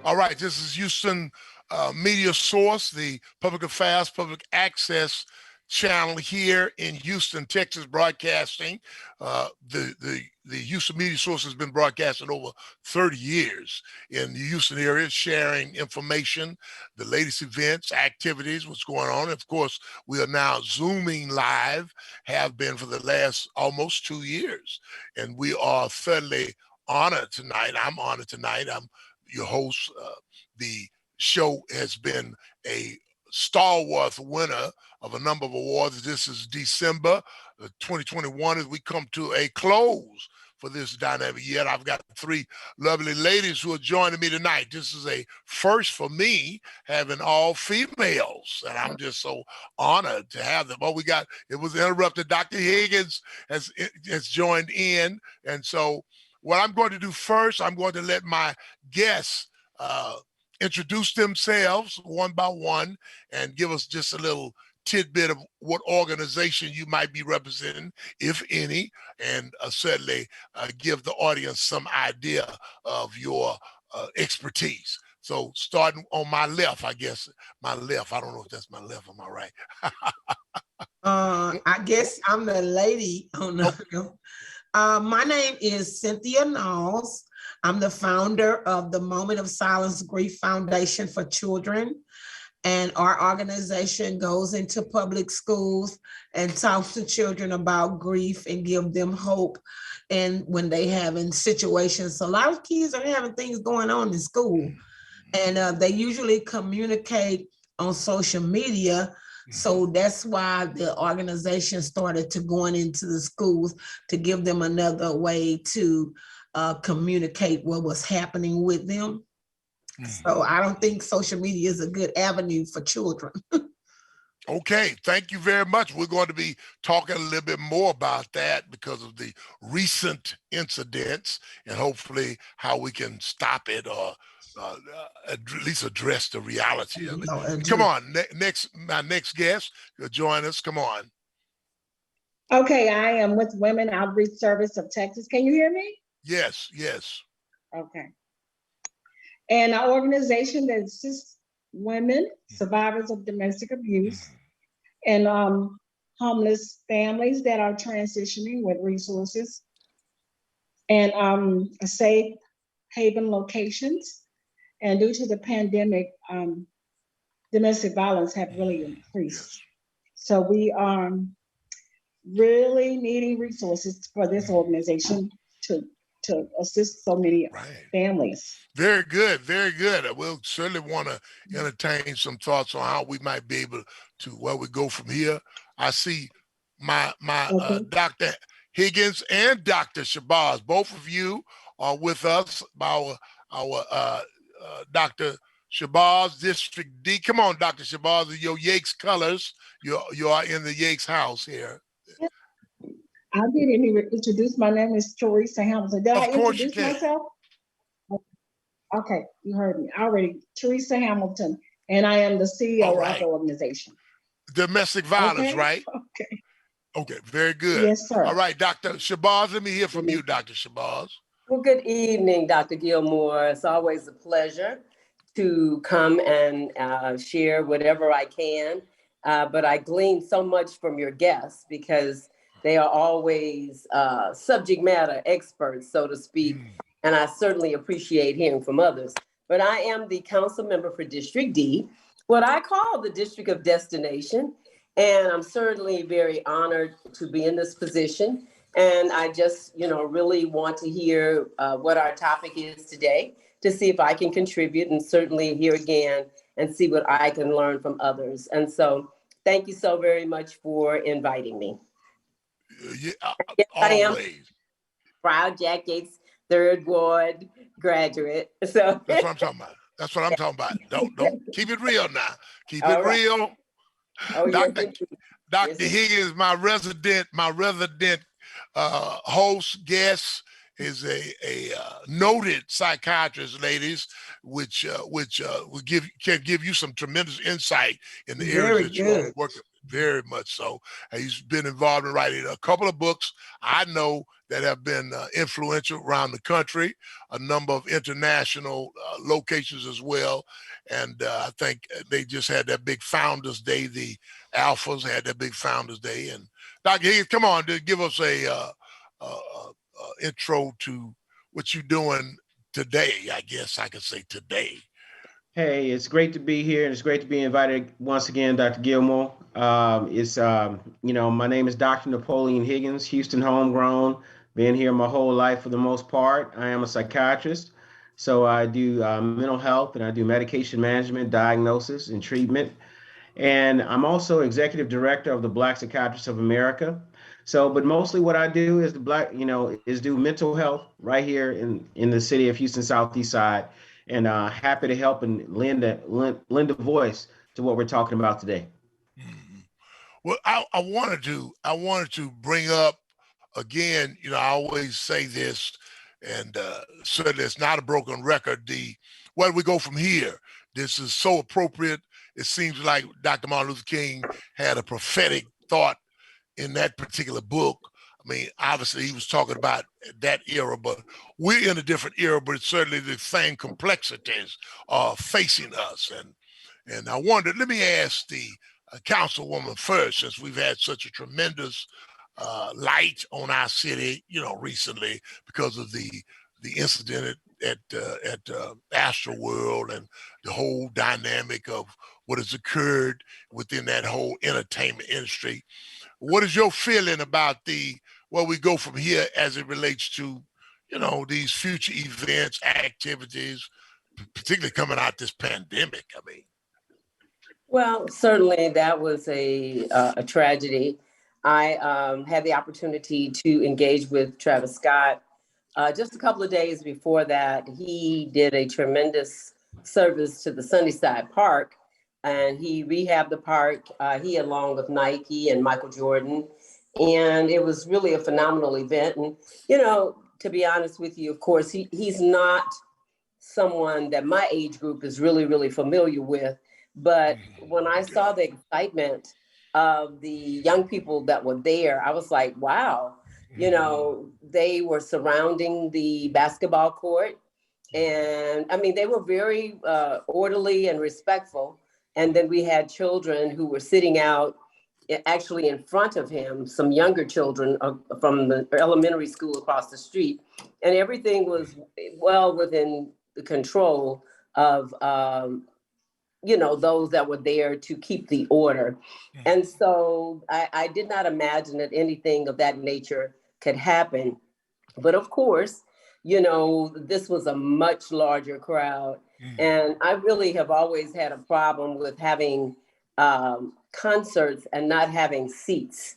All right, this is Houston Media Source, the public affairs, public access channel here in Houston, Texas, broadcasting. The Houston Media Source has been broadcasting over 30 years in the Houston area, sharing information, the latest events, activities, what's going on. Of course, we are now Zooming live, have been for the last almost 2 years. And we are thoroughly honored tonight. I'm honored tonight. I'm your host. The show has been a stalwart winner of a number of awards. This is December 2021 as we come to a close for this dynamic year. I've got 3 lovely ladies who are joining me tonight. This is a first for me, having all females, and I'm just so honored to have them. Oh, it was interrupted. Dr. Higgins has joined in, and so what I'm going to do first, I'm going to let my guests introduce themselves one by one and give us just a little tidbit of what organization you might be representing, if any, and certainly give the audience some idea of your expertise. So starting on my left, I guess, my left, I don't know if that's my left or my right. I guess I'm the lady. Oh, no. My name is Cynthia Nauls. I'm the founder of the Moment of Silence Grief Foundation for Children. And our organization goes into public schools and talks to children about grief and give them hope. And when they have in situations, a lot of kids are having things going on in school. And they usually communicate on social media. So that's why the organization started to going into the schools to give them another way to communicate what was happening with them. So I don't think social media is a good avenue for children. Okay, thank you very much. We're going to be talking a little bit more about that because of the recent incidents and hopefully how we can stop it or at least address the reality of it. Come on, my next guest, join us. Come on. Okay, I am with Women Outreach Service of Texas. Can you hear me? Yes, yes. Okay. And our organization that assists women, survivors of domestic abuse, and homeless families that are transitioning with resources and safe haven locations. And due to the pandemic, domestic violence have really increased. So we are really needing resources for this organization to assist so many families. Very good, very good. We'll certainly want to entertain some thoughts on how we might be able to, where we go from here. I see my Dr. Higgins and Dr. Shabazz, both of you are with us, our Dr. Shabazz, District D. Come on, Dr. Shabazz, your Yates colors. You are in the Yates house here. I didn't even introduce. My name is Teresa Hamilton. Did I introduce myself? Okay, you heard me already. Teresa Hamilton, and I am the CEO of the organization. Domestic violence, right? Okay. Okay, very good. Yes, sir. All right, Dr. Shabazz, let me hear from you, Dr. Shabazz. Well, good evening, Dr. Gilmore. It's always a pleasure to come and share whatever I can. But I glean so much from your guests because they are always subject matter experts, so to speak. And I certainly appreciate hearing from others. But I am the council member for District D, what I call the District of Destination. And I'm certainly very honored to be in this position. And I just, really want to hear what our topic is today to see if I can contribute and certainly hear again and see what I can learn from others. And so Thank you so very much for inviting me. Yeah, Yes, I am. always. Proud Jack Yates Third Ward graduate. So That's what I'm talking about. That's what I'm talking about. Don't keep it real now. Keep it all right. real. Oh, yes, Dr. indeed. Dr. Yes, Higgins, my resident host guest is a noted psychiatrist, ladies, which can give you some tremendous insight in the areas Very that you all good. work in. Very much so. He's been involved in writing a couple of books I know that have been influential around the country, a number of international locations as well. And I think they just had that big Founders Day. The Alphas had that big Founders Day. And Dr. Higgins, come on, dude, give us a intro to what you're doing today. I guess I could say today. Hey, it's great to be here, and it's great to be invited once again, Dr. Gilmore. My name is Dr. Napoleon Higgins, Houston homegrown. Been here my whole life for the most part. I am a psychiatrist, so I do mental health and I do medication management, diagnosis, and treatment. And I'm also executive director of the Black Psychiatrists of America. So, but mostly what I do is is do mental health right here in the city of Houston Southeast Side, and happy to help and lend a voice to what we're talking about today. Mhm. Well, I wanted to bring up again. I always say this, and certainly it's not a broken record. The where do we go from here? This is so appropriate. It seems like Dr. Martin Luther King had a prophetic thought in that particular book. I mean, obviously he was talking about that era, but we're in a different era, but certainly the same complexities are facing us. And I wondered, let me ask the councilwoman first, since we've had such a tremendous light on our city, recently because of the incident at Astroworld and the whole dynamic of what has occurred within that whole entertainment industry. What is your feeling about where we go from here as it relates to, these future events, activities, particularly coming out this pandemic? I mean, well, certainly that was a tragedy. I had the opportunity to engage with Travis Scott just a couple of days before that. He did a tremendous service to the Sunnyside Park, and he rehabbed the park. He along with Nike and Michael Jordan, and it was really a phenomenal event. And to be honest with you, of course, he's not someone that my age group is really, really familiar with. But when I saw the excitement of the young people that were there, I was like, wow, they were surrounding the basketball court. And I mean, they were very orderly and respectful. And then we had children who were sitting out actually in front of him, some younger children from the elementary school across the street. And everything was well within the control of those that were there to keep the order. And so I did not imagine that anything of that nature could happen. But of course, this was a much larger crowd. And I really have always had a problem with having concerts and not having seats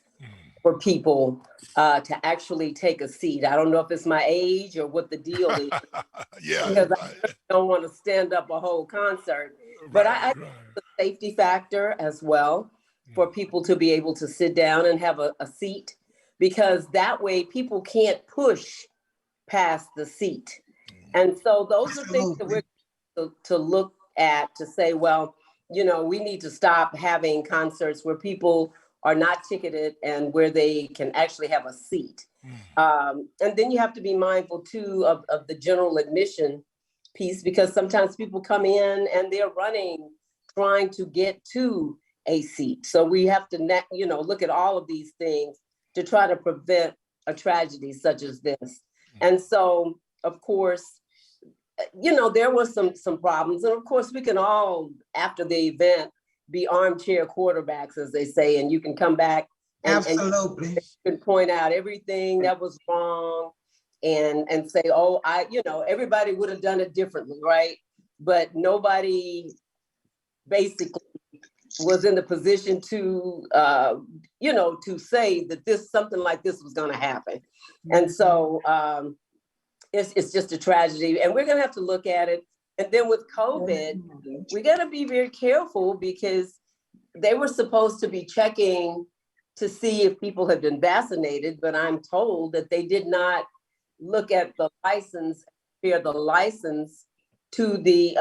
for people to actually take a seat. I don't know if it's my age or what the deal is. Yeah, because I don't want to stand up a whole concert. But I think the safety factor as well for people to be able to sit down and have a seat, because that way people can't push past the seat. And so those are things that we're to look at to say, well, we need to stop having concerts where people are not ticketed and where they can actually have a seat. And then you have to be mindful too of the general admission piece, because sometimes people come in and they're running, trying to get to a seat. So we have to, look at all of these things to try to prevent a tragedy such as this. And so, of course, there was some problems. And of course, we can all, after the event, be armchair quarterbacks, as they say, and you can come back and absolutely you can point out everything that was wrong and say, oh, everybody would have done it differently, right? But nobody basically was in the position to, to say that something like this was going to happen. And so it's just a tragedy, and we're going to have to look at it. And then with COVID, we got to be very careful because they were supposed to be checking to see if people have been vaccinated, but I'm told that they did not look at the license, compare the license to the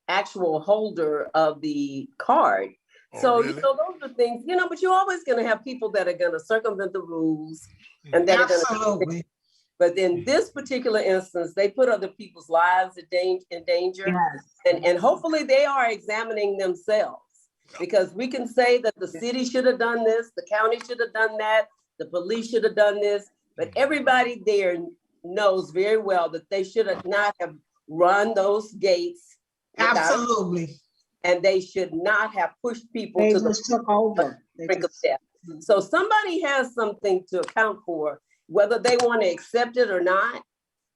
actual holder of the card. Oh, so, really? those are things, but you're always going to have people that are going to circumvent the rules and that Absolutely. But in this particular instance, they put other people's lives in danger. Yes. And hopefully they are examining themselves, because we can say that the city should have done this, the county should have done that, the police should have done this, but everybody there knows very well that they should have not have run those gates. Absolutely. And they should not have pushed people They to just took over. brink of death. So somebody has something to account for, whether they want to accept it or not.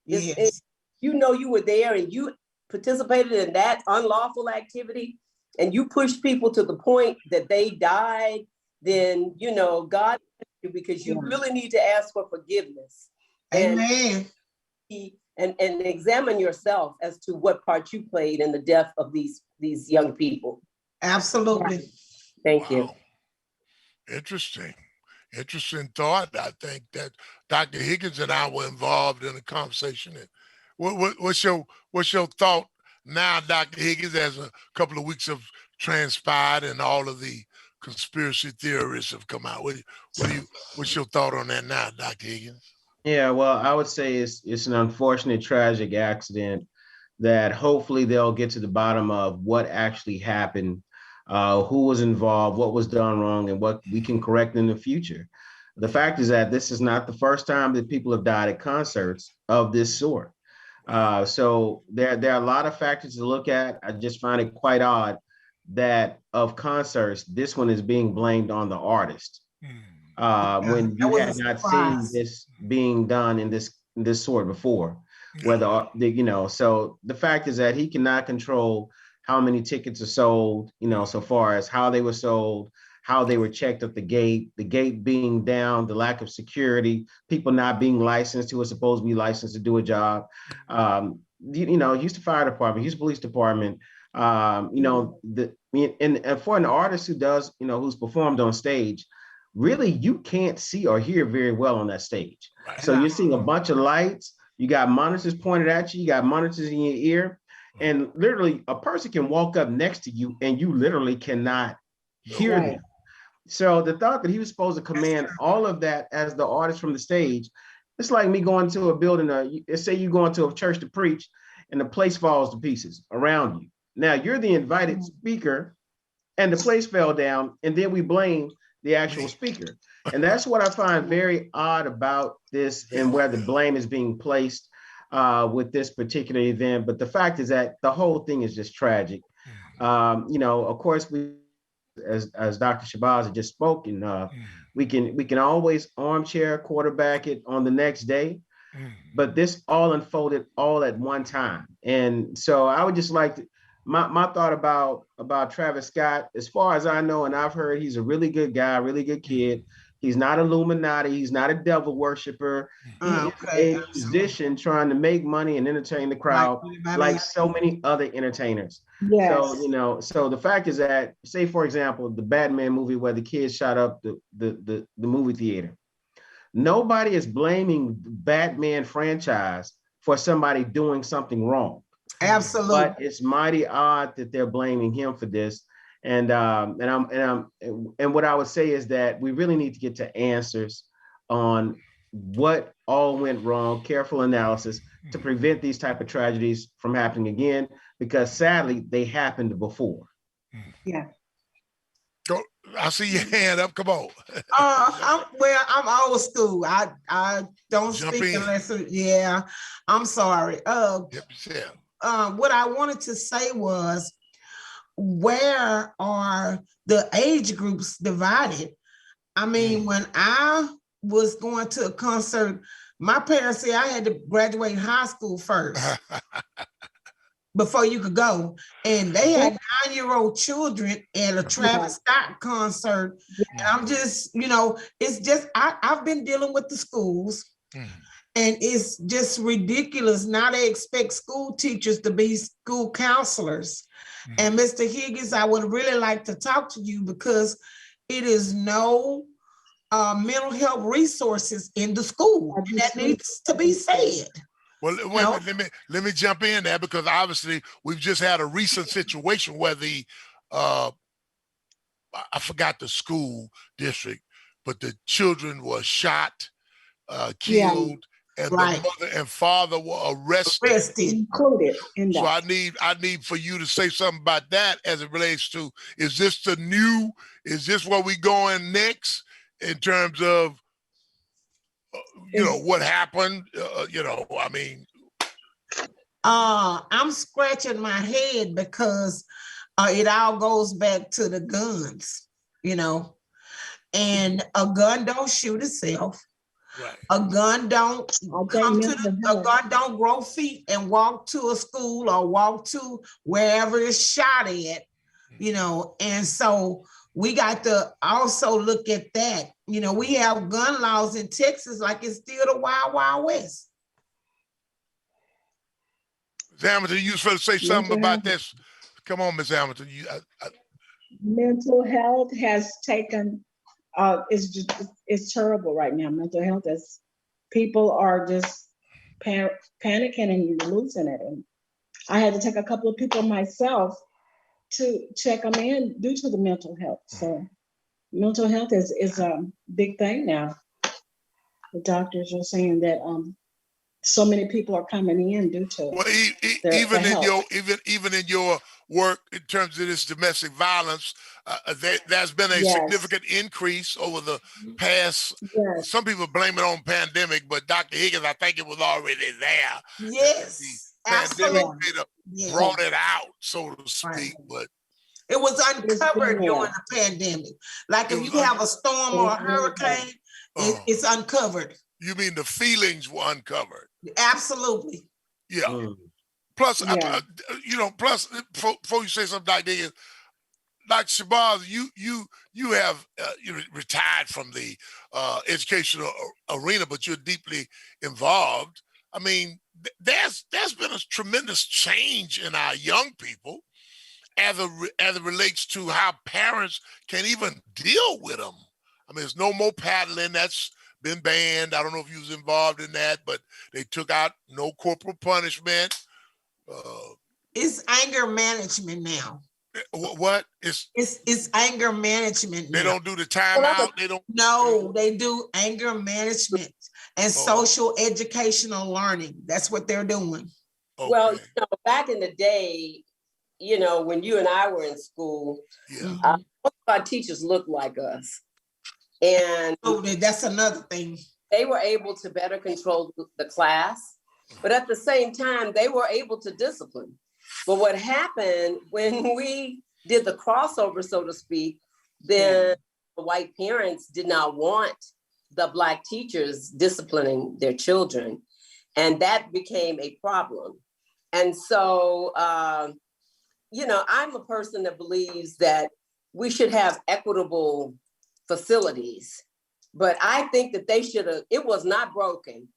Yes. You were there and you participated in that unlawful activity and you pushed people to the point that they died, then, God, because you really need to ask for forgiveness. Amen. And examine yourself as to what part you played in the death of these young people. Absolutely. Thank you. Interesting thought. I think that Dr. Higgins and I were involved in a conversation. And what's your thought now, Dr. Higgins, as a couple of weeks have transpired and all of the conspiracy theorists have come out? What's your thought on that now, Dr. Higgins? Yeah, well, I would say it's an unfortunate, tragic accident that hopefully they'll get to the bottom of what actually happened, who was involved, what was done wrong, and what we can correct in the future. The fact is that this is not the first time that people have died at concerts of this sort. So there are a lot of factors to look at. I just find it quite odd that of concerts, this one is being blamed on the artist. When you had not seen this being done in this sort before, so the fact is that he cannot control how many tickets are sold, so far as how they were sold, how they were checked at the gate being down, the lack of security, people not being licensed who are supposed to be licensed to do a job. Houston Fire Department, Houston Police Department, and for an artist who does, who's performed on stage, really, you can't see or hear very well on that stage. Right. So you're seeing a bunch of lights, you got monitors pointed at you, you got monitors in your ear, and literally a person can walk up next to you and you literally cannot hear them. So the thought that he was supposed to command all of that as the artist from the stage, it's like me going to a building, say you go into a church to preach and the place falls to pieces around you. Now you're the invited speaker and the place fell down, and then we blame the actual speaker. And that's what I find very odd about this and where the blame is being placed with this particular event. But the fact is that the whole thing is just tragic. Of course, we, as Dr. Shabazz had just spoken, we can always armchair quarterback it on the next day, but this all unfolded all at one time. And so I would just like to, my thought about Travis Scott, as far as I know, and I've heard, he's a really good guy, really good kid. He's not Illuminati. He's not a devil worshiper. He's a musician trying to make money and entertain the crowd like so many other entertainers. Yes. So the fact is that, say, for example, the Batman movie where the kids shot up the movie theater. Nobody is blaming the Batman franchise for somebody doing something wrong. Absolutely. But it's mighty odd that they're blaming him for this. And what I would say is that we really need to get to answers on what all went wrong, careful analysis to prevent these type of tragedies from happening again, because sadly they happened before. Yeah. Go. I see your hand up. Come on. I'm old school. I don't speak unless. Yeah. I'm sorry. What I wanted to say was, where are the age groups divided? I mean, when I was going to a concert, my parents said I had to graduate high school first. before you could go. And they had 9-year-old children at a Travis Scott concert. And I'm just, it's just, I've been dealing with the schools. And it's just ridiculous. Now they expect school teachers to be school counselors. And Mr. Higgins, I would really like to talk to you because it is no mental health resources in the school. And that needs to be said. Well, let me jump in there, because obviously we've just had a recent situation where the I forgot the school district, but the children were shot, killed, and the mother and father were arrested. Included in that. So I need for you to say something about that as it relates to, is this where we going next in terms of what happened? I mean, I'm scratching my head because it all goes back to the guns, and a gun don't shoot itself. Right. A gun don't grow feet and walk to a school or walk to wherever it's shot at, and so we got to also look at that. We have gun laws in Texas like it's still the Wild Wild West. Ms. Hamilton, you was supposed to say something about this. Come on, Ms. Hamilton. Mental health has taken, it's terrible right now. Mental health is, people are just panicking and losing it. And I had to take a couple of people myself to check them in due to the mental health. So mental health is a big thing now. The doctors are saying that so many people are coming in due to even in your work in terms of this domestic violence, there's been a significant increase over the past. Some people blame it on pandemic, but Dr. Higgins, I think it was already there. Yes, pandemic brought it out, so to speak. But it was uncovered during the pandemic. Like if you have a storm or a hurricane, it's uncovered. You mean the feelings were uncovered? Absolutely. Yeah. Plus, plus before you say something, Dr. Higgins, Dr. Shabazz, you have retired from the educational arena, but you're deeply involved. I mean, there's been a tremendous change in our young people as it relates to how parents can even deal with them. I mean, there's no more paddling. That's been banned. I don't know if you was involved in that, but they took out no corporal punishment. It's anger management now. What? It's anger management now. They don't do the timeout. They don't. No, they do anger management and social educational learning. That's what they're doing. Okay. Well, back in the day, when you and I were in school, most of our teachers looked like us. And that's another thing. They were able to better control the class, but at the same time, they were able to discipline. But what happened when we did the crossover, so to speak, then the white parents did not want the Black teachers disciplining their children. And that became a problem. And so, I'm a person that believes that we should have equitable facilities, but I think that it was not broken.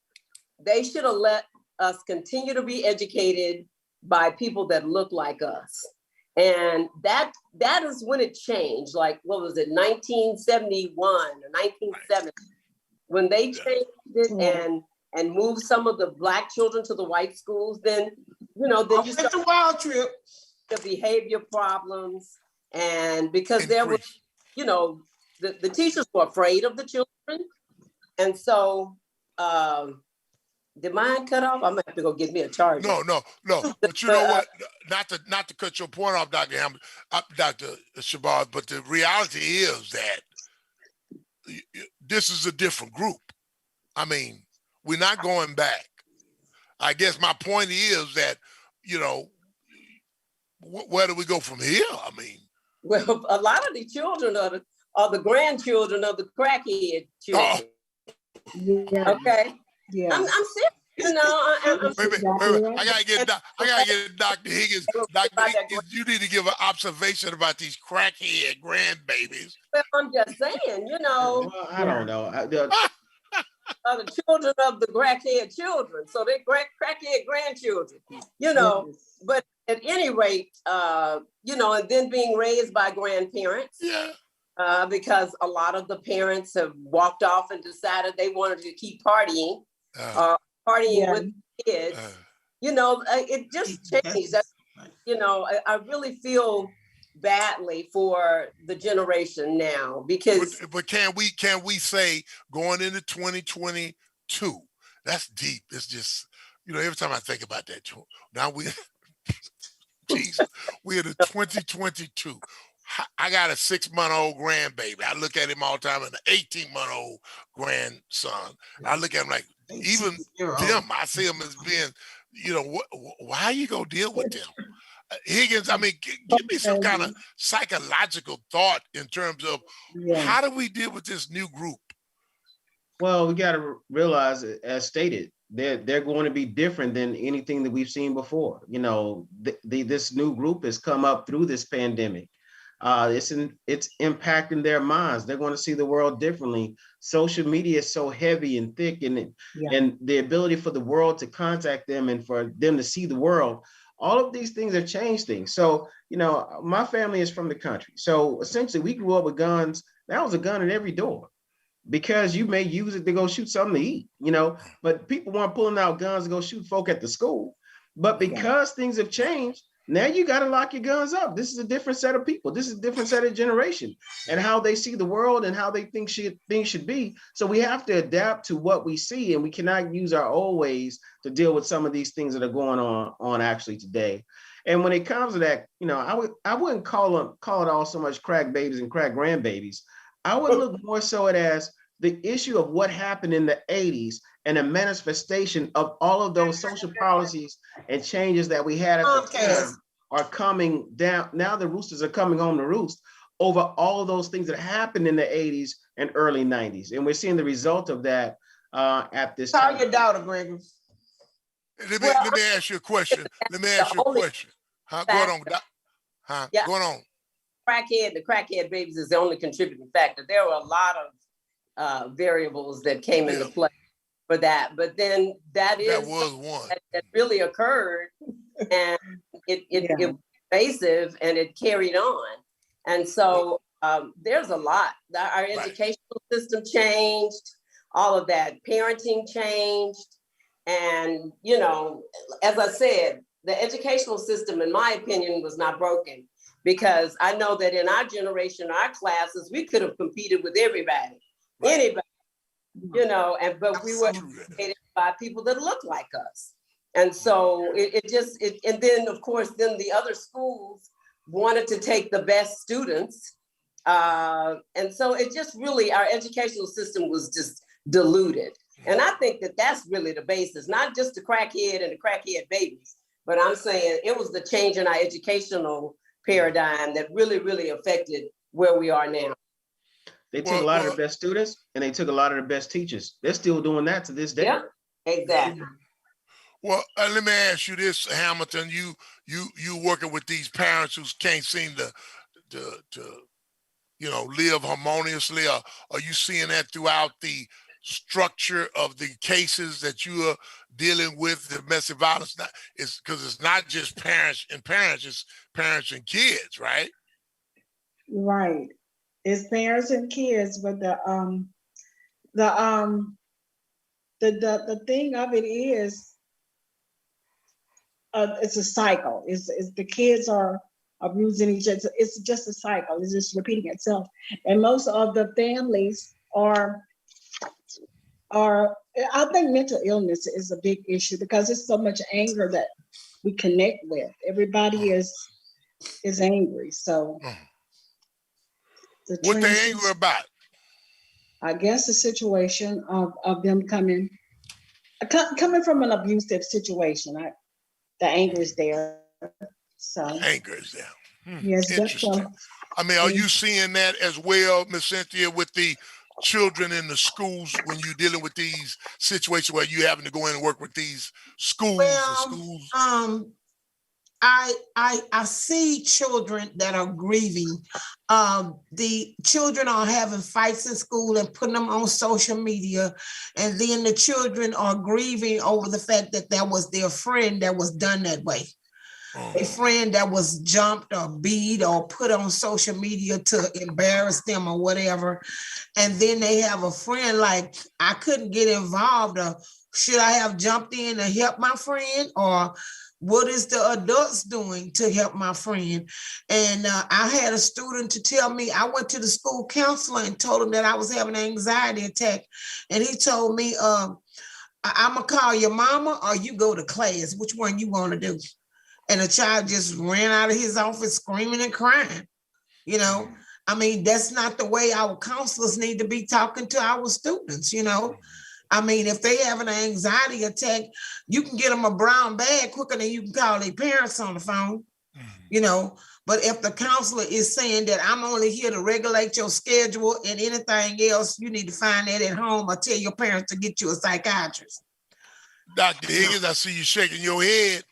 They should have let us continue to be educated by people that look like us. And that is when it changed. Like, what was it, 1971 or 1970, when they changed it and moved some of the Black children to the white schools, then, then you start the wild trip. The behavior problems. And because there was, the teachers were afraid of the children. And so, did mine cut off? I'm gonna have to go get me a charger. No. But you know what? Not to cut your point off, Dr. Shabazz, but the reality is that this is a different group. I mean, we're not going back. I guess my point is that, where do we go from here? I mean, well, a lot of the children are the grandchildren of the crackhead children. Okay. Yeah. I'm serious. You know, That's Wait, exactly right. I gotta get Dr. Higgins. Dr. Higgins, you need to give an observation about these crackhead grandbabies. I'm just saying, you know, Well, I don't know. the children of the crackhead children, so they're crackhead grandchildren, you know. Yes. But at any rate, you know, and then being raised by grandparents, Yeah. because a lot of the parents have walked off and decided they wanted to keep partying, partying with kids. You know, it just changed. You know, I really feel badly for the generation now because. But can we say going into 2022? That's deep. It's just, you know, every time I think about that, now we're in 2022. I got a 6-month-old grandbaby. I look at him all the time, and an 18-month-old grandson. I look at him like, even them, I see them as being, you know, why you gonna deal with them? Higgins, I mean, give me some kind of psychological thought in terms of how do we deal with this new group? Well, we got to realize, as stated, they're going to be different than anything that we've seen before. You know, this new group has come up through this pandemic. It's impacting their minds. They're going to see the world differently. Social media is so heavy and thick, and the ability for the world to contact them and for them to see the world. All of these things have changed things. So, you know, my family is from the country. So essentially we grew up with guns. There was a gun at every door because you may use it to go shoot something to eat, you know, but people weren't pulling out guns to go shoot folk at the school. But because things have changed, now you got to lock your guns up. This is a different set of people. This is a different set of generation and how they see the world and how they think things should be. So we have to adapt to what we see, and we cannot use our old ways to deal with some of these things that are going on actually today. And when it comes to that, you know, I wouldn't call it all so much crack babies and crack grandbabies. I would look more so at as the issue of what happened in the 80s and a manifestation of all of those social policies and changes that we had at the time are coming down. Now the roosters are coming home to roost over all of those things that happened in the 80s and early 90s. And we're seeing the result of that at this time. Call your daughter, Gregory. Let me ask you a question. Huh? Go on. The crackhead babies is the only contributing factor. There were a lot of variables that came into play for that, but then that was one that really occurred, and it was invasive and it carried on. And so there's a lot. Our educational system changed, all of that. Parenting changed. And, you know, as I said, the educational system, in my opinion, was not broken, because I know that in our generation, our classes, we could have competed with anybody, you know, but we were educated by people that look like us. And so and then of course, then the other schools wanted to take the best students. And so it just really, our educational system was just diluted. And I think that that's really the basis, not just the crackhead and the crackhead babies, but I'm saying it was the change in our educational paradigm that really, really affected where we are now. They took a lot of the best students and they took a lot of the best teachers. They're still doing that to this day. Yeah, exactly. Well, let me ask you this, Hamilton. You working with these parents who can't seem to you know, live harmoniously. Are you seeing that throughout the structure of the cases that you are dealing with, the domestic violence? It's because it's not just parents, it's parents and kids, right? Right. It's parents and kids, but the thing of it is, it's a cycle. It's the kids are abusing each other. It's just a cycle. It's just repeating itself. And most of the families are, I think mental illness is a big issue because it's so much anger that we connect with. Everybody is angry. So what they angry about? I guess the situation of them coming from an abusive situation. The anger is there. So anger is there. Yes, interesting. I mean, are you seeing that as well, Miss Cynthia, with the children in the schools when you're dealing with these situations where you having to go in and work with these schools? Well, I see children that are grieving. The children are having fights in school and putting them on social media. And then the children are grieving over the fact that that was their friend that was done that way. A friend that was jumped or beat or put on social media to embarrass them or whatever. And then they have a friend like, I couldn't get involved, or should I have jumped in to help my friend? Or what is the adults doing to help my friend? And I had a student to tell me, I went to the school counselor and told him that I was having an anxiety attack. And he told me, I'm gonna call your mama or you go to class. Which one you wanna do? And the child just ran out of his office screaming and crying. You know, I mean, that's not the way our counselors need to be talking to our students, you know. I mean, if they have an anxiety attack, you can get them a brown bag quicker than you can call their parents on the phone, you know. But if the counselor is saying that I'm only here to regulate your schedule and anything else, you need to find that at home or tell your parents to get you a psychiatrist. Dr. Higgins, I see you shaking your head.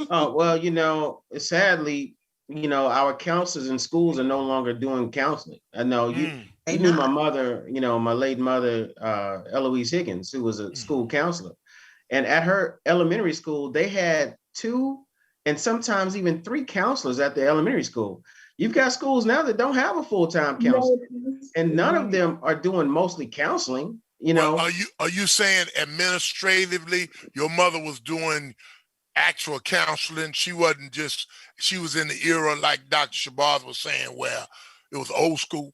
Oh, well, you know, sadly, you know, our counselors in schools are no longer doing counseling. I know you knew my mother, you know, my late mother, Eloise Higgins, who was a school counselor. And at her elementary school, they had 2 and sometimes even 3 counselors at the elementary school. You've got schools now that don't have a full-time counselor, and none of them are doing mostly counseling, you know. Well, are you saying administratively your mother was doing actual counseling? She wasn't just, she was in the era like Dr. Shabazz was saying where it was old school?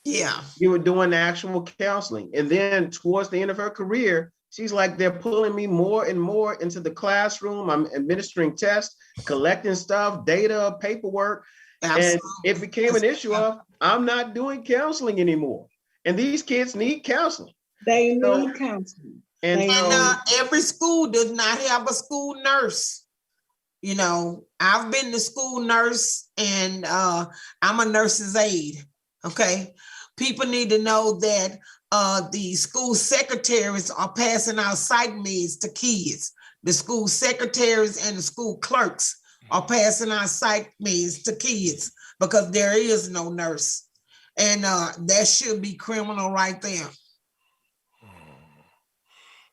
Yeah. You were doing the actual counseling. And then towards the end of her career, she's like, they're pulling me more and more into the classroom. I'm administering tests, collecting stuff, data, paperwork. Absolutely. And it became an issue of, I'm not doing counseling anymore. And these kids need counseling. They need counseling. And every school does not have a school nurse. You know, I've been the school nurse and I'm a nurse's aide, okay? People need to know that the school secretaries are passing out psych meds to kids. The school secretaries and the school clerks are passing out psych meds to kids because there is no nurse. And that should be criminal right there.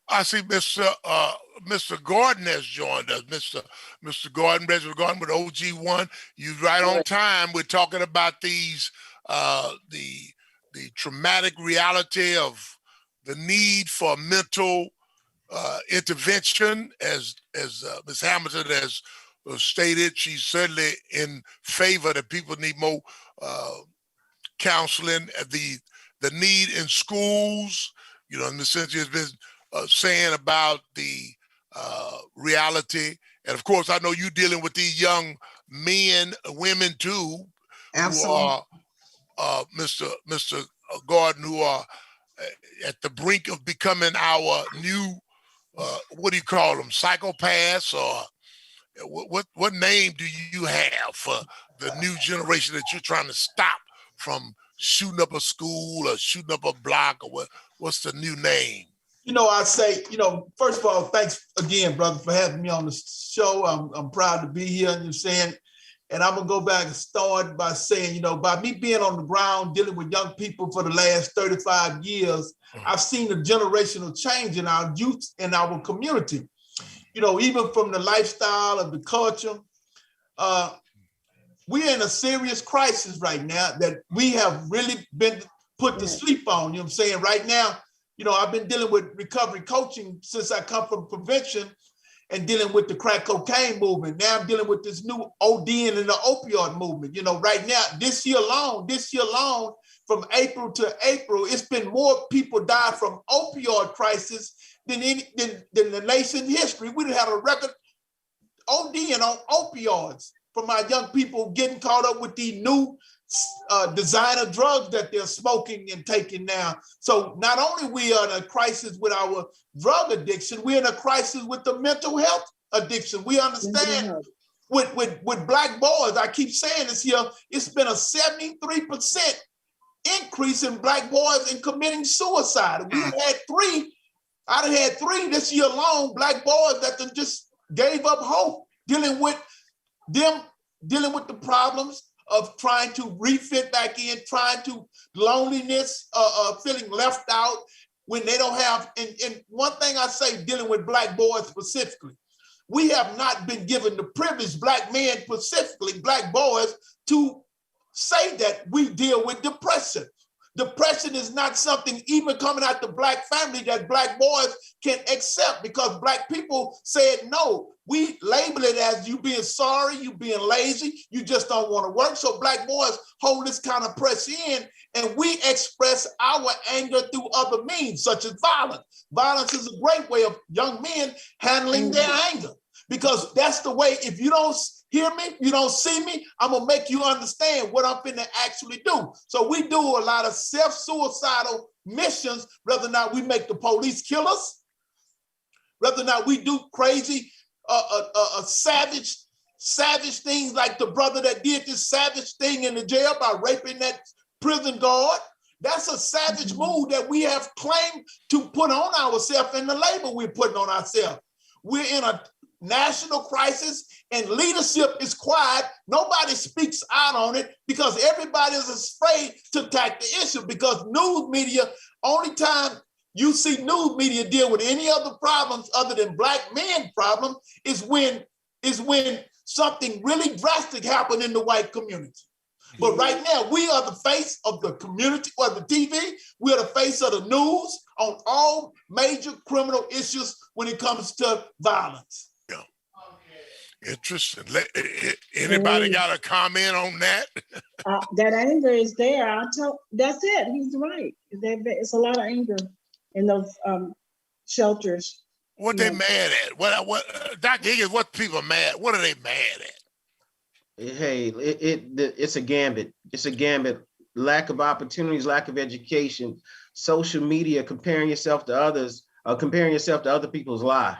I see Mr. Gordon has joined us. Mr. Gordon, Reginald Gordon with OG1. You right on time. We're talking about these the traumatic reality of the need for mental intervention, as Ms. Hamilton has stated. She's certainly in favor that people need more counseling. The need in schools, you know, and Cynthia has been saying about the reality. And of course, I know you're dealing with these young men, women too, absolutely, who are Mr. Gordon, who are at the brink of becoming our new, what do you call them, psychopaths, or what name do you have for the new generation that you're trying to stop from shooting up a school or shooting up a block, or what's the new name? You know, I say, you know, first of all, thanks again, brother, for having me on the show. I'm proud to be here, and you're saying, and I'm gonna go back and start by saying, you know, by me being on the ground dealing with young people for the last 35 years, I've seen a generational change in our youth and our community. You know, even from the lifestyle of the culture, we're in a serious crisis right now that we have really been put to sleep on. You know what I'm saying? Right now, you know, I've been dealing with recovery coaching since I come from prevention and dealing with the crack cocaine movement. Now I'm dealing with this new ODing and the opioid movement. You know, right now, this year alone, from April to April, it's been more people die from opioid crisis than the nation's history. We had a record ODing on opioids from our young people getting caught up with these new designer drugs that they're smoking and taking now. So not only we are in a crisis with our drug addiction, we're in a crisis with the mental health addiction. We understand with Black boys, I keep saying this here, it's been a 73% increase in Black boys in committing suicide. We had three. I'd have had three this year alone, Black boys that just gave up hope, dealing with the problems of trying to refit back in, trying to loneliness, feeling left out when they don't have, and one thing I say dealing with Black boys specifically, we have not been given the privilege, Black men specifically, Black boys, to say that we deal with depression. Depression is not something even coming out the Black family that Black boys can accept, because Black people said no. We label it as you being sorry, you being lazy, you just don't want to work. So Black boys hold this kind of press in, and we express our anger through other means, such as violence. Violence is a great way of young men handling their anger, because that's the way. If you don't hear me, you don't see me, I'm gonna make you understand what I'm finna actually do. So we do a lot of self-suicidal missions, whether or not we make the police kill us, whether or not we do crazy, savage things like the brother that did this savage thing in the jail by raping that prison guard. That's a savage move that we have claimed to put on ourselves, and the label we're putting on ourselves. We're in a national crisis and leadership is quiet. Nobody speaks out on it because everybody is afraid to attack the issue, because news media, only time you see news media deal with any other problems other than Black men problem is when something really drastic happened in the white community. But right now, we are the face of the community, or the TV. We are the face of the news on all major criminal issues when it comes to violence. Yeah. Interesting. Anybody got a comment on that? That anger is there. That's it. He's right. It's a lot of anger in those shelters. What they mad at? What Dr. Higgins, what people mad? What are they mad at? Hey, it's a gambit. It's a gambit. Lack of opportunities, lack of education, social media, comparing yourself to others, comparing yourself to other people's lives.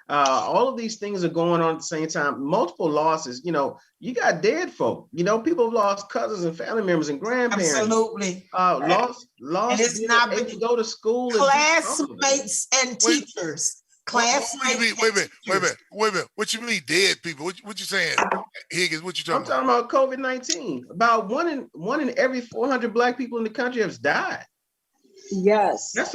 All of these things are going on at the same time. Multiple losses. You know, you got dead folk. You know, people have lost cousins and family members and grandparents. Absolutely. Lost. And it's not able to go to school. Classmates and teachers. Wait a minute. What you mean dead people? What you saying, Higgins? What you talking about? I'm talking about COVID-19. About one in every 400 Black people in the country has died. Yes. That's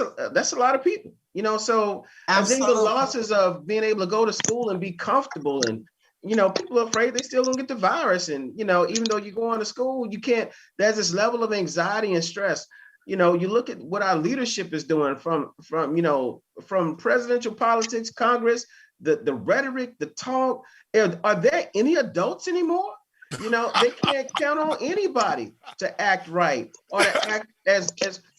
a lot of people. You know, so Absolutely. I think the losses of being able to go to school and be comfortable, and you know, people are afraid they still gonna get the virus. And you know, even though you're going to school, you can't. There's this level of anxiety and stress. You know, you look at what our leadership is doing from presidential politics, Congress, the rhetoric, the talk. Are there any adults anymore? You know, they can't count on anybody to act right or to act as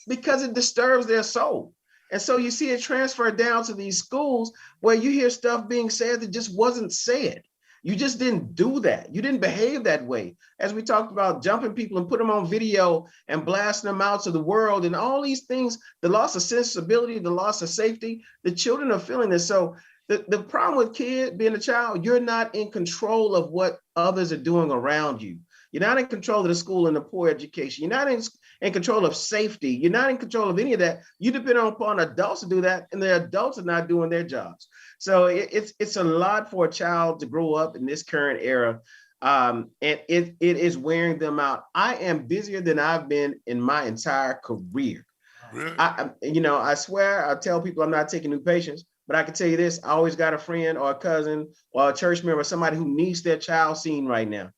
because it disturbs their soul. And so you see it transfer down to these schools where you hear stuff being said that just wasn't said. You just didn't do that. You didn't behave that way. As we talked about, jumping people and put them on video and blasting them out to the world and all these things, the loss of sensibility, the loss of safety, the children are feeling this. So the problem with being a child, you're not in control of what others are doing around you. You're not in control of the school and the poor education. You're not in control of safety. You're not in control of any of that. You depend upon adults to do that, and the adults are not doing their jobs. So it's a lot for a child to grow up in this current era, and it is wearing them out. I am busier than I've been in my entire career. Really? I swear, I tell people I'm not taking new patients, but I can tell you this: I always got a friend or a cousin or a church member, somebody who needs their child seen right now.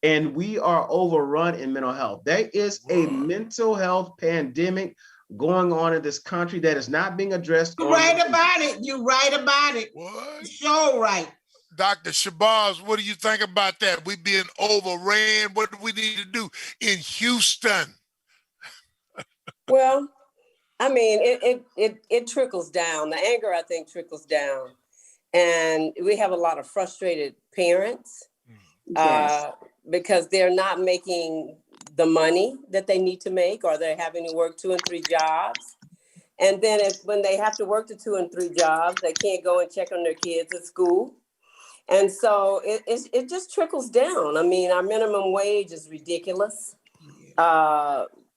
And we are overrun in mental health. There is a mental health pandemic going on in this country that is not being addressed. You're right about it. You're right about it. What? So right. Dr. Shabazz, what do you think about that? We being overran. What do we need to do in Houston? Well, I mean, it trickles down. The anger, I think, trickles down. And we have a lot of frustrated parents. Yes. Because they're not making the money that they need to make, or they're having to work 2 and 3 jobs. And then when they have to work the 2 and 3 jobs, they can't go and check on their kids at school. And so it just trickles down. I mean, our minimum wage is ridiculous.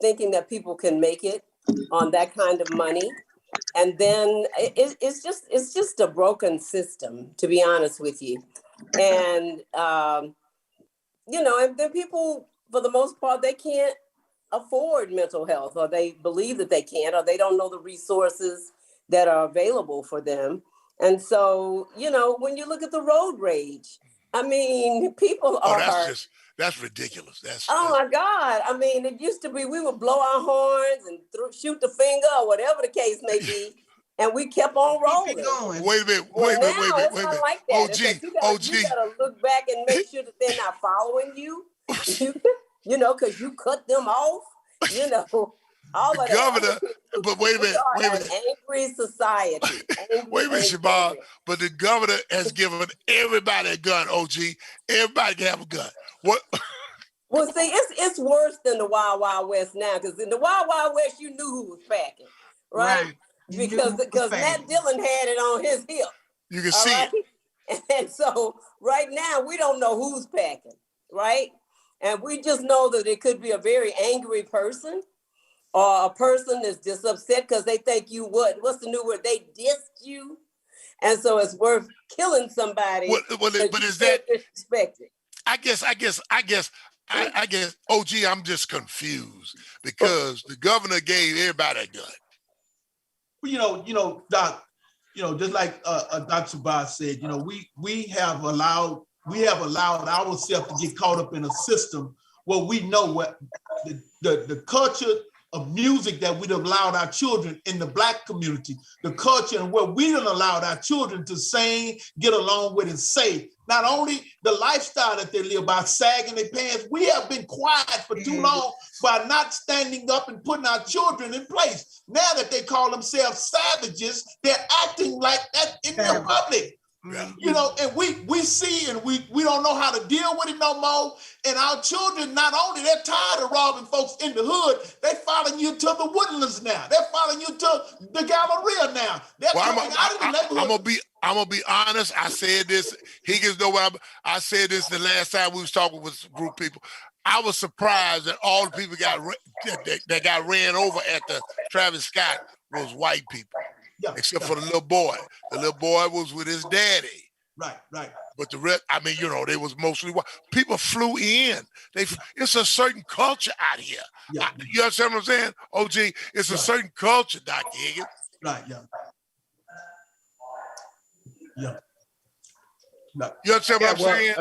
thinking that people can make it on that kind of money. And then it's just a broken system, to be honest with you. And, and then people, for the most part, they can't afford mental health, or they believe that they can't, or they don't know the resources that are available for them. And so, when you look at the road rage, I mean, people are. That's ridiculous. Oh my God. I mean, it used to be we would blow our horns and shoot the finger or whatever the case may be. And we kept on rolling. Wait a minute. It's not like that. You gotta look back and make sure that they're not following you. Because you cut them off. All of governor, but wait a minute. Angry society. Wait a minute, Shabazz. But the governor has given everybody a gun, OG. Everybody can have a gun. What? Well, see, it's worse than the Wild Wild West now, because in the Wild Wild West, you knew who was packing, right? Because Matt Dillon had it on his hip. You can see it. And so right now, we don't know who's packing, right? And we just know that it could be a very angry person, or a person that's just upset because they think you what's the new word? They dissed you. And so it's worth killing somebody. But is that disrespected? I guess, OG, I'm just confused because the governor gave everybody a gun. Well, Doc, just like Dr. Shabazz said, we have allowed ourselves to get caught up in a system where we know what the culture of music that we've allowed our children in the Black community, the culture and what we done allowed our children to sing, get along with and say. Not only the lifestyle that they live by, sagging their pants, we have been quiet for too long by not standing up and putting our children in place. Now that they call themselves savages, they're acting like that in their public. Yeah. And we see and we don't know how to deal with it no more. And our children, not only they're tired of robbing folks in the hood, they're following you to the Woodlands now. They're following you to the Galleria now. They're coming out of the neighborhood. I'm gonna be honest. I said this. Higgins know what I said this the last time we was talking with a group of people. I was surprised that all the people that got ran over at the Travis Scott was white people. Yeah, except for the little boy. The little boy was with his daddy. Right. But the rest, they was mostly white. People flew in. It's a certain culture out here. Yeah. You understand what I'm saying? OG, it's a certain culture, Dr. Higgins. Right, yeah. You understand what I'm saying?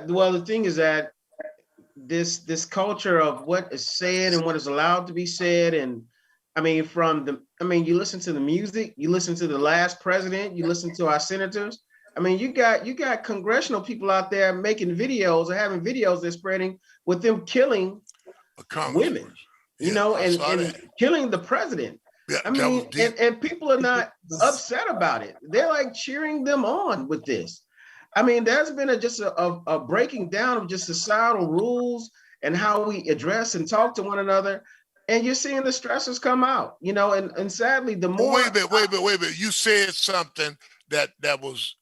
Well, the thing is that this culture of what is said and what is allowed to be said, and you listen to the music, you listen to the last president, you listen to our senators. You got congressional people out there making videos or having videos they're spreading with them killing women, and killing the president. Yeah, and people are not upset about it. They're like cheering them on with this. There's been a breaking down of just societal rules and how we address and talk to one another. And you're seeing the stressors come out, and sadly, the more. Wait a minute. You said something that was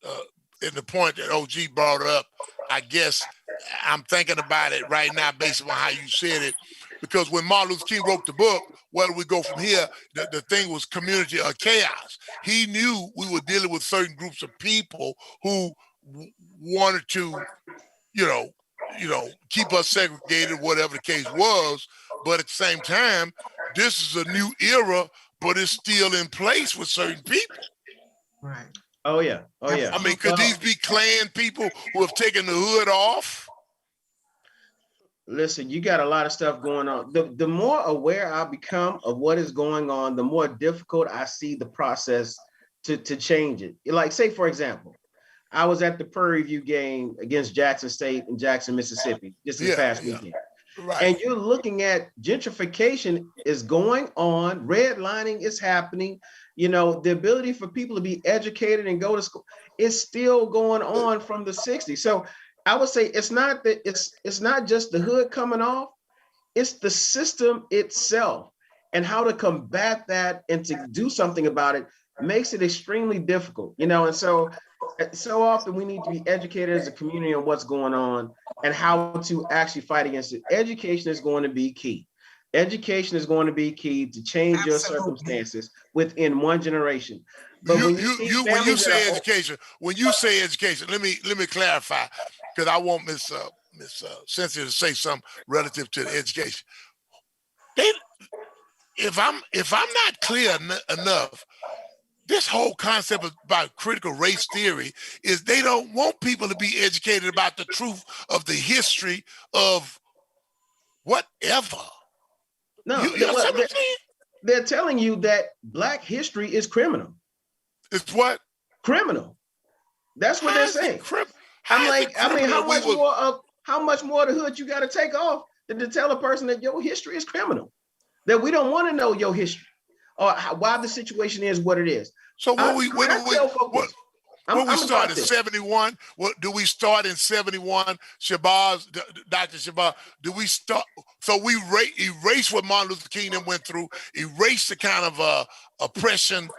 in the point that OG brought up. I guess I'm thinking about it right now based on how you said it. Because when Martin Luther King wrote the book, Where Do We Go From Here, the thing was community or chaos. He knew we were dealing with certain groups of people who wanted to, keep us segregated, whatever the case was. But at the same time, this is a new era, but it's still in place with certain people. Right. Oh, yeah. Could these be Klan people who have taken the hood off? Listen, you got a lot of stuff going on. The more aware I become of what is going on, the more difficult I see the process to change it. Like, say, for example, I was at the Prairie View game against Jackson State in Jackson, Mississippi, just this past weekend. Right. And you're looking at gentrification is going on, redlining is happening. The ability for people to be educated and go to school is still going on from the 60s. So I would say it's not just the hood coming off, it's the system itself, and how to combat that and to do something about it makes it extremely difficult, and so often we need to be educated as a community on what's going on and how to actually fight against it. Education is going to be key. Education is going to be key to change your circumstances within one generation. But when you say education, let me clarify, because I want Miss Cynthia to say something relative to the education. If I'm not clear enough, this whole concept about critical race theory is they don't want people to be educated about the truth of the history of whatever. No, they're telling you that Black history is criminal. It's what? Criminal. That's what they're saying. I'm like, I mean, how much more of the hood you got to take off to tell a person that your history is criminal, that we don't want to know your history or why the situation is what it is. So when we start in 71, do we start in 71? Shabazz, Dr. Shabazz, do we start? So we erase what Martin Luther King went through, erase the kind of oppression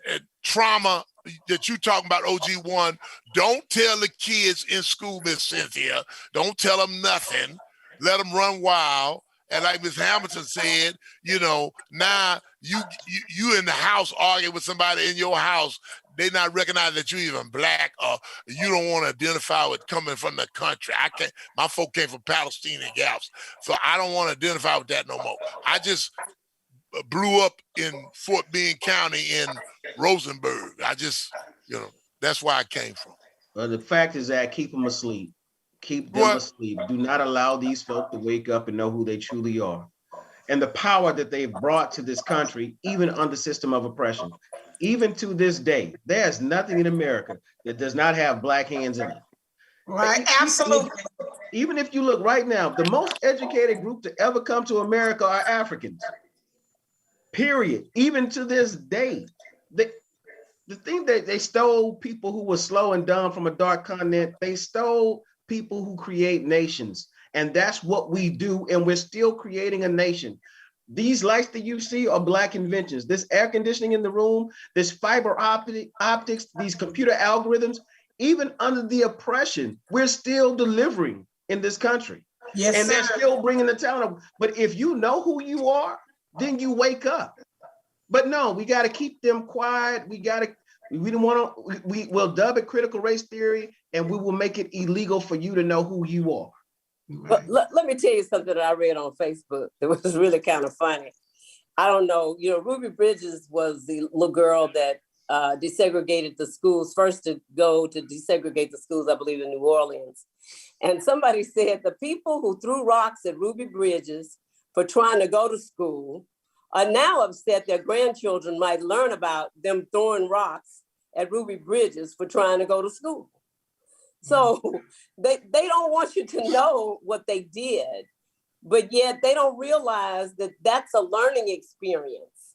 and trauma that you talking about, OG1. Don't tell the kids in school, Miss Cynthia. Don't tell them nothing. Let them run wild. And like Ms. Hamilton said, now you in the house arguing with somebody in your house, they not recognize that you're even Black, or you don't want to identify with coming from the country. My folk came from Palestinian Gaps, so I don't want to identify with that no more. I just blew up in Fort Bend County in Rosenberg. That's where I came from. Well, the fact is that keep them asleep. Keep them asleep. Do not allow these folk to wake up and know who they truly are. And the power that they've brought to this country, even under system of oppression. Even to this day, there's nothing in America that does not have Black hands in it. Right, absolutely. Even if you look right now, the most educated group to ever come to America are Africans. Period. Even to this day. The thing that they stole people who were slow and dumb from a dark continent, they stole people who create nations. And that's what we do. And we're still creating a nation. These lights that you see are Black inventions. This air conditioning in the room, this fiber optics, these computer algorithms, even under the oppression, we're still delivering in this country. Yes, and they're still bringing the talent up. But if you know who you are, then you wake up. But no, we got to keep them quiet. We'll dub it critical race theory, and we will make it illegal for you to know who you are. But let me tell you something that I read on Facebook that was really kind of funny. I don't know, Ruby Bridges was the little girl that desegregated the schools, first to go to desegregate the schools, I believe, in New Orleans. And somebody said the people who threw rocks at Ruby Bridges for trying to go to school are now upset their grandchildren might learn about them throwing rocks at Ruby Bridges for trying to go to school. So they don't want you to know what they did, but yet they don't realize that that's a learning experience.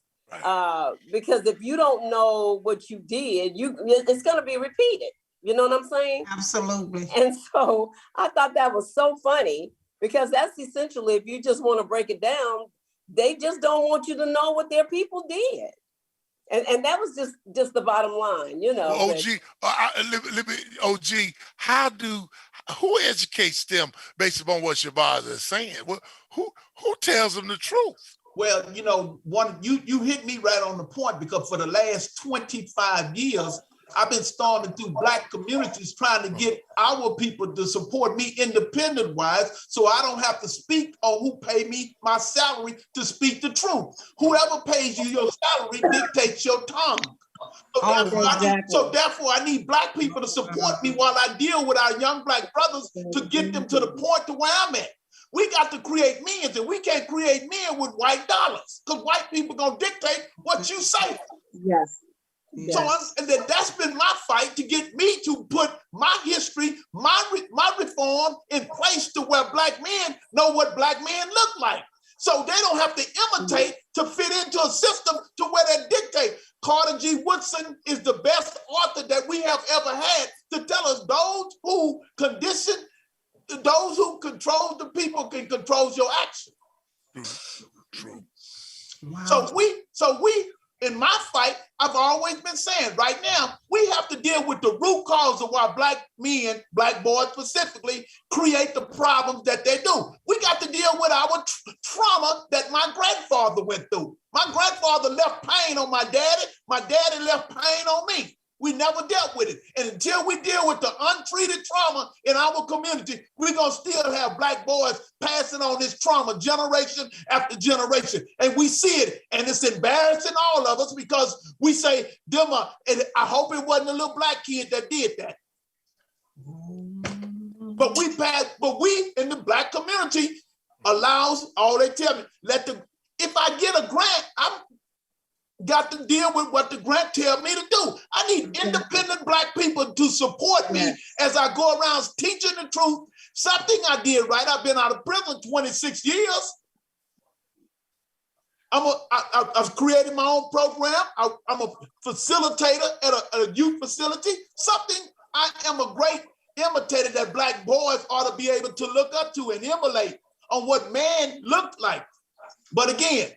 Because if you don't know what you did, it's going to be repeated. You know what I'm saying? Absolutely. And so I thought that was so funny, because that's essentially, if you just want to break it down, they just don't want you to know what their people did. And that was just the bottom line, OG, who educates them based upon what Shabazz is saying? Who tells them the truth? Well, you hit me right on the point, because for the last 25 years, I've been storming through Black communities trying to get our people to support me independent-wise, so I don't have to speak on who pay me my salary to speak the truth. Whoever pays you your salary dictates your tongue. So therefore, I need Black people to support me while I deal with our young Black brothers to get them to the point to where I'm at. We got to create millions, and we can't create men with white dollars, because white people gonna dictate what you say. Yes. So that's been my fight, to get me to put my history, my reform in place to where Black men know what Black men look like. So they don't have to imitate to fit into a system to where they dictate. Carter G. Woodson is the best author that we have ever had to tell us those who condition, those who control the people can control your action. True. Wow. So we in my fight, I've always been saying, right now, we have to deal with the root cause of why Black men, Black boys specifically, create the problems that they do. We got to deal with our trauma trauma that my grandfather went through. My grandfather left pain on my daddy. My daddy left pain on me. We never dealt with it. And until we deal with the untreated trauma in our community, we're going to still have Black boys passing on this trauma generation after generation. And we see it. And it's embarrassing all of us because we say, and I hope it wasn't a little Black kid that did that. But we in the Black community allows, all they tell me, if I get a grant, I'm got to deal with what the grant tell me to do. I need independent Black people to support me as I go around teaching the truth. Something I did right. I've been out of prison 26 years. I've created my own program. I'm a facilitator at a youth facility. I am a great imitator that Black boys ought to be able to look up to and emulate on what man looked like. But again,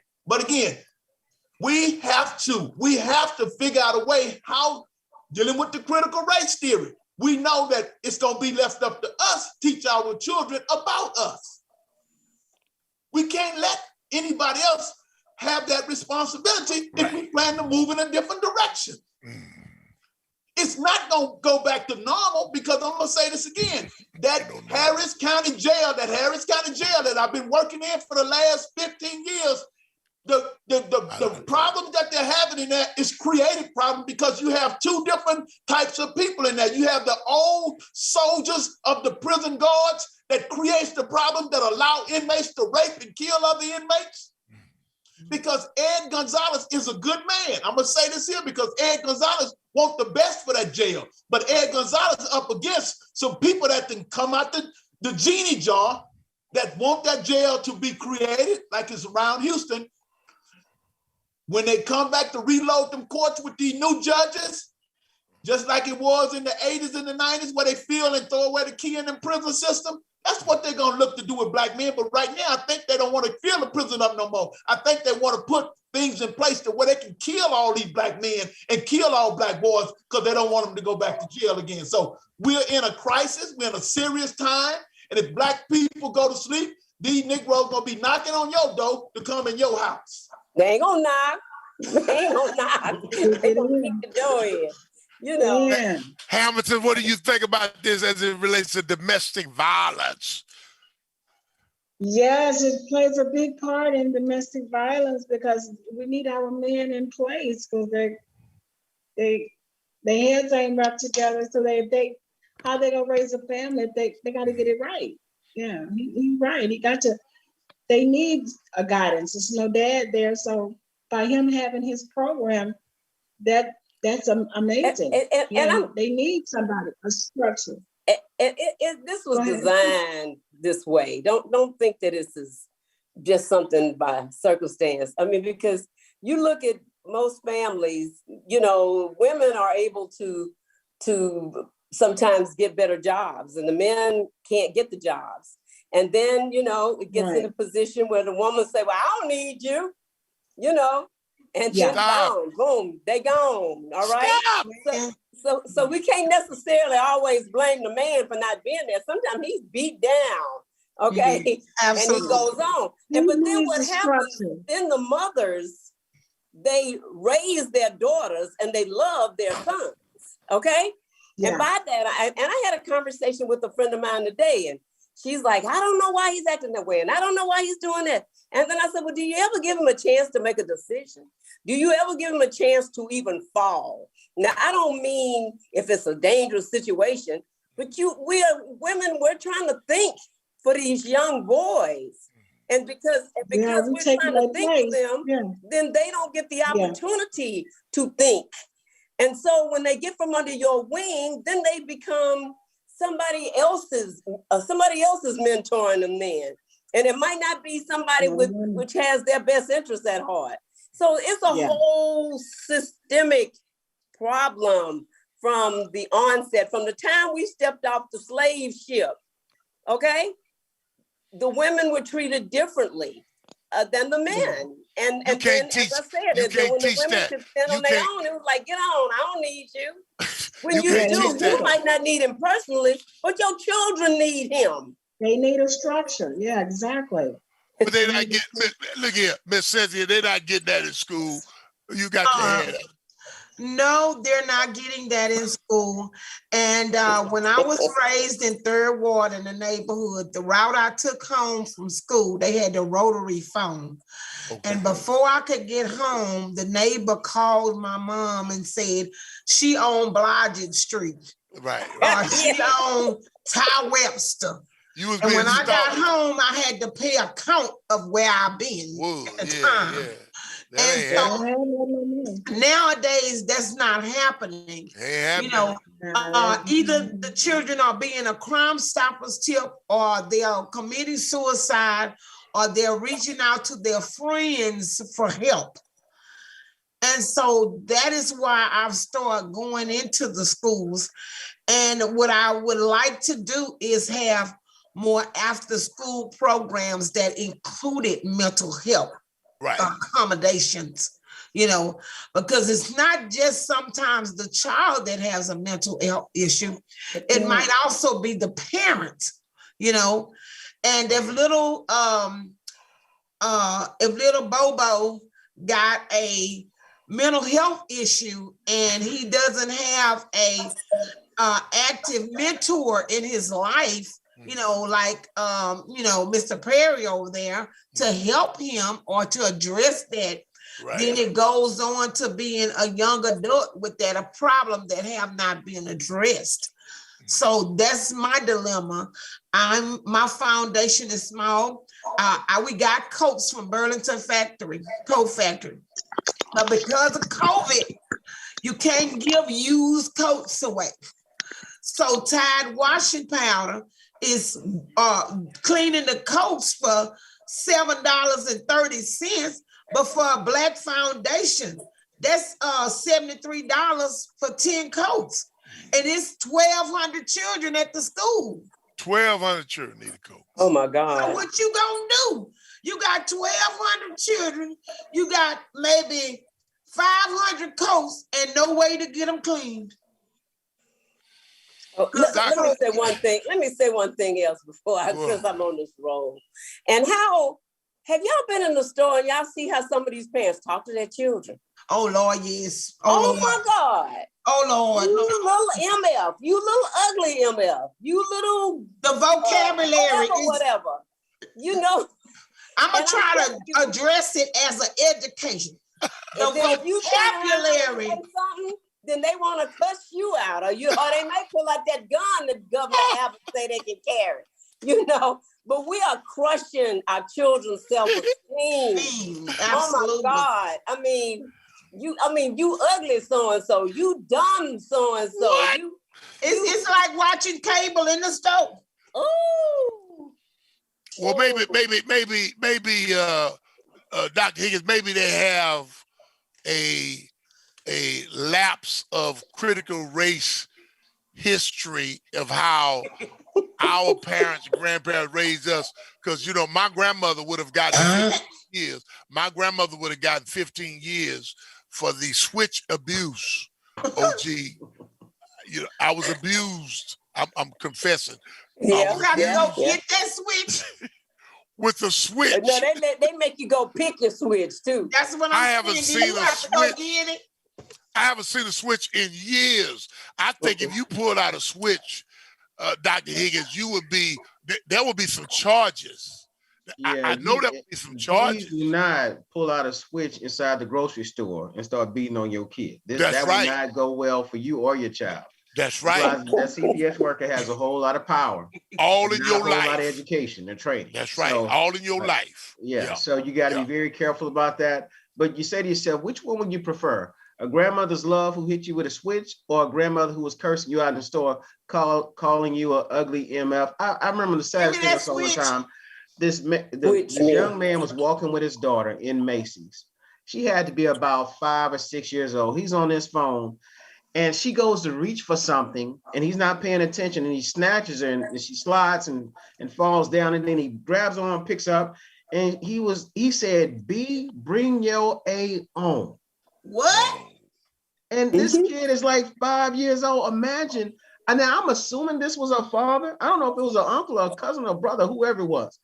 we have to figure out a way how, dealing with the critical race theory, we know that it's going to be left up to us to teach our children about us. We can't let anybody else have that responsibility if we plan to move in a different direction. It's not going to go back to normal, because I'm going to say this again, that Harris County jail that I've been working in for the last 15 years, the problem that they're having in that is creative problem, because you have two different types of people in there. You have the old soldiers of the prison guards that creates the problem that allow inmates to rape and kill other inmates. Because Ed Gonzalez is a good man. I'm going to say this here because Ed Gonzalez wants the best for that jail. But Ed Gonzalez is up against some people that can come out the genie jar that want that jail to be created, like it's around Houston. When they come back to reload them courts with these new judges, just like it was in the 80s and the 90s, where they feel and throw away the key in the prison system, that's what they're going to look to do with Black men. But right now, I think they don't want to fill the prison up no more. I think they want to put things in place to where they can kill all these Black men and kill all Black boys, because they don't want them to go back to jail again. So we're in a crisis. We're in a serious time. And if Black people go to sleep, these Negroes going to be knocking on your door to come in your house. They ain't gonna knock. They ain't gonna knock. They gonna kick the door in. You know. Yeah. Hamilton, what do you think about this as it relates to domestic violence? Yes, it plays a big part in domestic violence, because we need our men in place, because their heads ain't rubbed together. So how they gonna raise a family if they got to get it right. Yeah, he's right. They need a guidance. There's no dad there, so by him having his program, that's amazing. They need somebody, a structure. This was designed this way. Don't think that this is just something by circumstance. I mean, because you look at most families, women are able to sometimes get better jobs, and the men can't get the jobs. And then, it gets in a position where the woman say, well, I don't need you, and then gone, boom, they gone, all right? So we can't necessarily always blame the man for not being there. Sometimes he's beat down, okay? And he goes on. But then what happens, then the mothers, they raise their daughters and they love their sons, okay? Yeah. And by that, I had a conversation with a friend of mine today, and she's like, I don't know why he's acting that way, and I don't know why he's doing that. And then I said, well, do you ever give him a chance to make a decision? Do you ever give him a chance to even fall? Now, I don't mean if it's a dangerous situation, but we are women, we're trying to think for these young boys. And because we're trying to think for them, then they don't get the opportunity to think. And so when they get from under your wing, then they become somebody else's mentoring them then. And it might not be somebody which has their best interests at heart. So it's a whole systemic problem from the onset, from the time we stepped off the slave ship, okay? The women were treated differently than the men. And then, as I said, when the women could stand on their own, it was like, get on, I don't need you. When you might not need him personally, but your children need him. They need a structure. Yeah, exactly. But they not get. Look here, Miss Cynthia. They're not getting that in school. You got your head up. No, they're not getting that in school. And when I was raised in Third Ward in the neighborhood, the route I took home from school, they had the rotary phone. Okay. And before I could get home, the neighbor called my mom and said she owned Blodgett Street. Right. She owned Ty Webster. And when I got home, I had to pay a count of where I've been at the time. Yeah. And so nowadays, that's not happening. You know, either the children are being a Crime Stoppers tip, or they are committing suicide, or they're reaching out to their friends for help. And so that is why I've started going into the schools. And what I would like to do is have more after-school programs that included mental health. Right. Accommodations, you know, because it's not just sometimes the child that has a mental health issue. It might also be the parent, you know, and if little Bobo got a mental health issue and he doesn't have a active mentor in his life, you know, like, you know, Mr. Perry over there to help him or to address that, then it goes on to being a young adult with that, a problem that have not been addressed. So that's my dilemma. My foundation is small. We got coats from Burlington coat factory. But because of COVID, you can't give used coats away. So Tide washing powder is cleaning the coats for $7.30, but for a Black foundation, that's $73 for 10 coats. And it's 1,200 children at the school. 1,200 children need a coat. Oh my God. So what you gonna do? You got 1,200 children, you got maybe 500 coats and no way to get them cleaned. Oh, let me say one thing. Let me say one thing else because I'm on this roll. And how have y'all been in the store and y'all see how some of these parents talk to their children? Oh Lord, yes. Oh Lord. My God. Oh Lord. You little MF. You little ugly MF. You little the vocabulary whatever. You know. I'm gonna try to address it as an education. The vocabulary. Then they want to cuss you out, or they might pull out that gun the government have and say they can carry, you know. But we are crushing our children's self-esteem. Oh my God! I mean, you ugly so and so, you dumb so and so. It's like watching cable in the stove. Oh. Well, maybe, Dr. Higgins, maybe they have a lapse of critical race history of how our parents, grandparents raised us. Because, you know, my grandmother would have gotten 15 years. My grandmother would have gotten 15 years for the switch abuse. OG, you know, I was abused. I'm confessing. Yeah, you gotta go get that switch. With the switch. No, they make you go pick your switch too. That's what I haven't seen a switch. I haven't seen a switch in years. I think if you pulled out a switch, Dr. Higgins, there would be some charges. Yeah, I know there would be some charges. Please do not pull out a switch inside the grocery store and start beating on your kid. That right. would not go well for you or your child. That's right. That CPS worker has a whole lot of power. All in your life. A whole lot of education and training. That's right. So, all in your life. Yeah. So you got to be very careful about that. But you say to yourself, which one would you prefer? A grandmother's love who hit you with a switch, or a grandmother who was cursing you out in the store, calling you an ugly MF? I remember the saddest thing all the time. This young man was walking with his daughter in Macy's. She had to be about 5 or 6 years old. He's on his phone, and she goes to reach for something, and he's not paying attention, and he snatches her, and she slides and falls down, and then he grabs her arm, picks up, and he said, "B, bring your A on." What? And this kid is like 5 years old. Imagine. And now I'm assuming this was her father. I don't know if it was an uncle or a cousin or brother, whoever it was.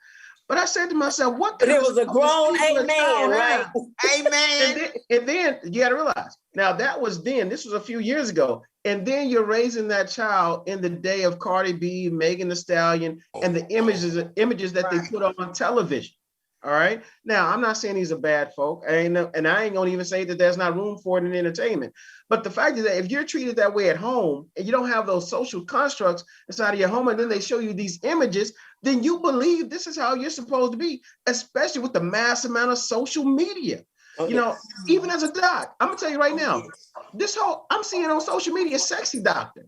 But I said to myself, what But kind it was a grown self-esteem does a child amen, right? have? Amen. And then you got to realize, now that was then, this was a few years ago. And then you're raising that child in the day of Cardi B, Megan Thee Stallion, and the images that they put on television. All right. Now, I'm not saying these are bad folk. I ain't gonna even say that there's not room for it in entertainment. But the fact is that if you're treated that way at home and you don't have those social constructs inside of your home, and then they show you these images, then you believe this is how you're supposed to be, especially with the mass amount of social media. Oh, You know, even as a doc, I'm gonna tell you right now, this whole I'm seeing on social media, sexy doctor.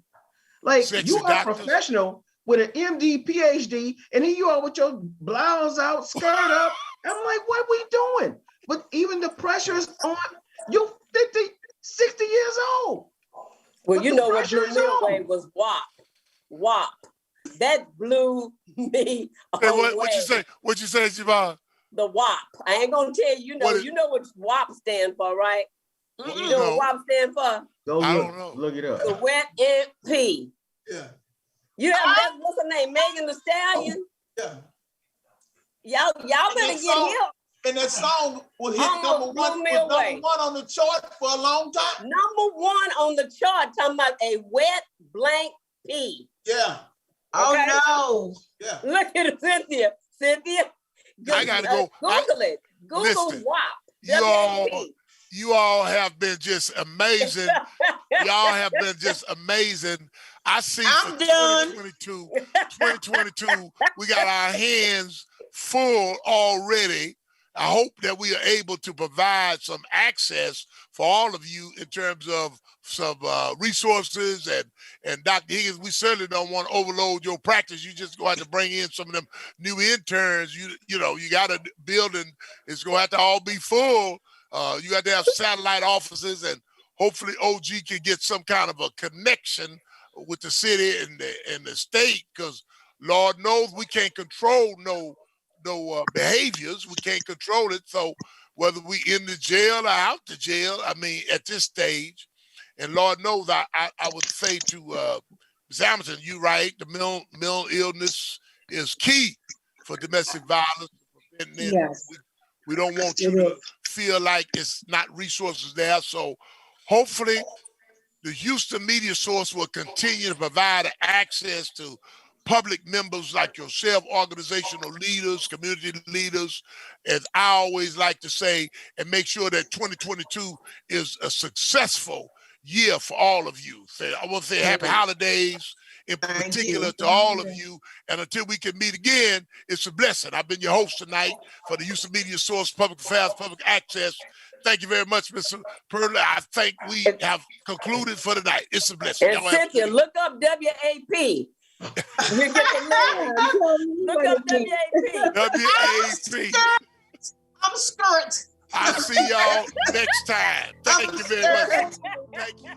Like Sexy you are a doctors. professional with an MD, PhD, and here you are with your blouse out, skirt up. I'm like, what are we doing? But even the pressure is on you 50, 60 years old. Well, But you the know what pressure blew is me on. away was WAP. WAP. That blew me Hey, away. what you say? What you say, Javon? The WAP. I ain't gonna tell you. You know what WAP stand for, right? You know No. what WAP stand for? Go I look, don't know. look it up. The wet MP. Yeah, You have that, what's her name? Megan Thee Stallion. yeah. Y'all better get song- him. And that song was hit Almost blew me away. number one on the chart for a long time. Number one on the chart, talking about a wet blank P. Yeah, Okay. Oh yeah. Look at it, Cynthia. Cynthia, I gotta go. Google it. Google Listen, WAP. You all have been just amazing. Y'all have been just amazing. I see I'm for done. 2022, we got our hands full already. I hope that we are able to provide some access for all of you in terms of some resources. And Dr. Higgins, we certainly don't want to overload your practice. You just going to have to bring in some of them new interns. You know, you got a building. It's going to have to all be full. You got to have satellite offices, and hopefully OG can get some kind of a connection with the city and the state, because Lord knows we can't control no behaviors. We can't control it. So whether we in the jail or out the jail, I mean, at this stage, and Lord knows, I would say to Ms. Hamilton, you right, the mental illness is key for domestic violence. And then Yes. we don't want you to feel like it's not resources there. So hopefully the Houston media source will continue to provide access to public members like yourself, organizational leaders, community leaders, as I always like to say, and make sure that 2022 is a successful year for all of you. I want to say happy holidays in particular to all of you. And until we can meet again, it's a blessing. I've been your host tonight for the Houston Media Source, Public Affairs, Public Access. Thank you very much, Mr. Perla. I think we have concluded for tonight. It's a blessing. And Cynthia, look up WAP. You get the name. Look up WAP. WAP. I'm skirt. I'll see y'all next time. Thank you very much. Thank you.